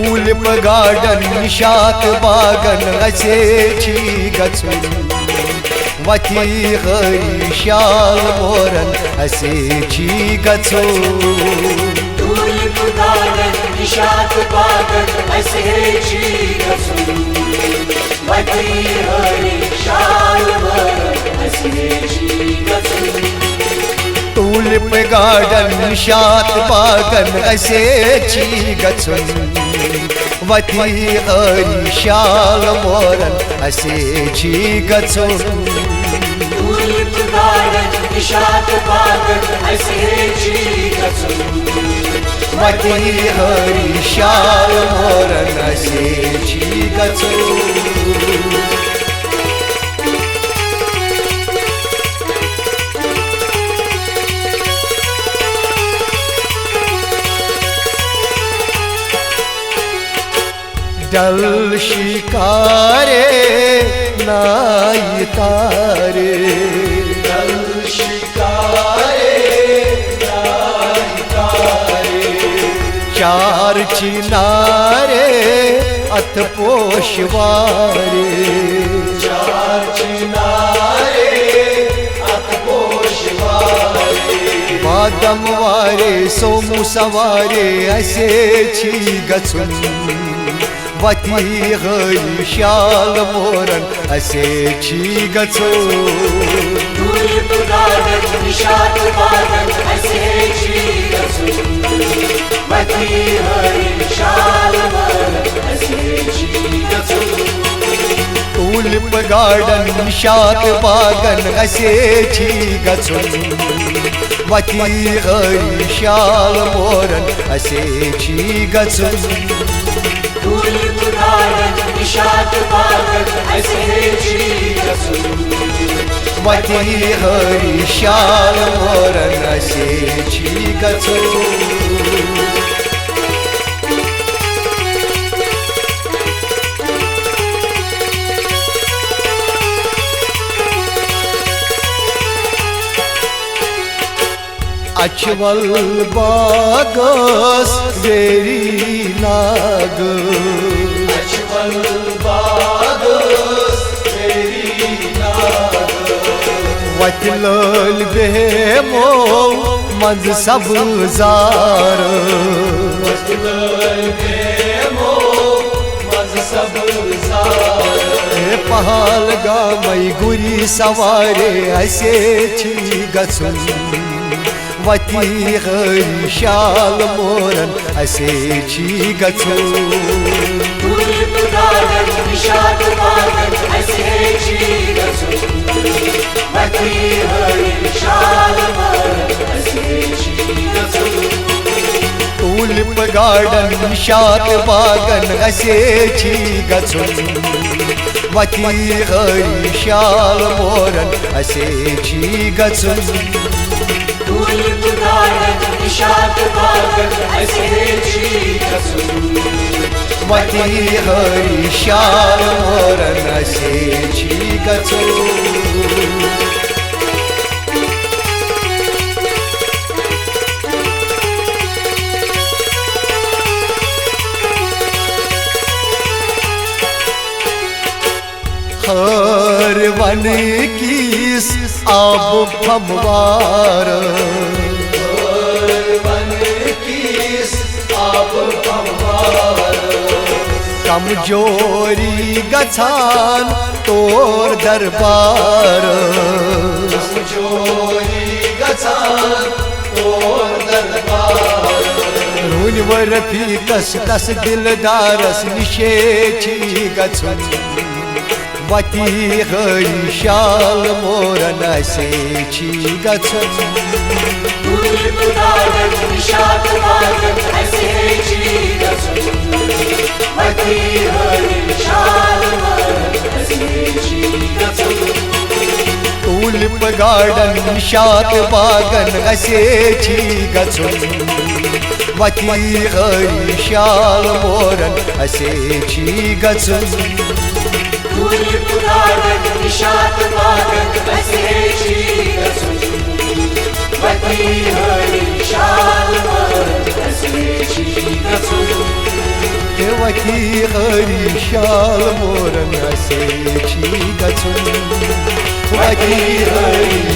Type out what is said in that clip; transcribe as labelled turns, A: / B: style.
A: tulip garden Nishat बागन असे गचुन वती हरी शाल मोरन असे गचुन
B: टूलिप गार्डन निशात बागन असे गचुन वती हरी शाल मोरन असे गचुन
A: टूलिप गार्डन निशात बागन असे गचुन वती हरी शाल मोरन असे गचुन
B: टूलिप गार्डन निशात बागन असे गचुन
A: वती हरी शाल मोरन असे गचुन डल शिकारे नाई तारे
B: डल शिकारे नाई तारे
A: चार चिनारे अथ पोशवारे
B: चार चिनारे अथ पोशवारे
A: बादम वारे सोमू सवारे असे गचुन वती हरी शाल मोरन असे गचुन
B: टूलिप गार्डन निशात बागन असे गचुन वती हरी शाल मोरन असे गचुन
A: टूलिप गार्डन निशात बागन असे गचुन वती हरी शाल मोरन असे गचुन
B: टूलिप गार्डन निशात बागन असे गचुन
A: वती हरी शाल मोरन असे गचुन अचवल बागस वेरी नाग
B: अचवल बागस वेरी नाग
A: वतलल बेमो मंज सब्जार
B: वतलल बेमो मंज सब्जार
A: पहाल गामई गुरी सवारे असे गचुन वती हरी शाल मोरन असे गचुन
B: टूलिप गार्डन निशात बागन असे गचुन वती हरी शाल मोरन असे गचुन
A: टूलिप गार्डन निशात बागन असे गचुन वती हरी शाल मोरन असे गचुन
B: टूलिप गार्डन निशात बागन असे गचुन
A: वती हरी शाल मोरन असे गचुन हर वन कीस आब फमवार कमजोरी गछान तोर दरबार
B: कमजोरी गछान तोर दरबार
A: रूनवर फी कस कस दिलदारस निशे गछुन वती हरी शाल मोरन असे गचुन
B: टूलिप गार्डन निशात बागन असे गचुन वती हरी शाल मोरन असे गचुन
A: टूलिप गार्डन निशात बागन असे गचुन वती हरी शाल मोरन असे गचुन
B: टूलिप गार्डन निशात बागन असे गचुन वती हरी शाल मोरन असे गचुन
A: हरी शाल मोरन असे गचून वती हरी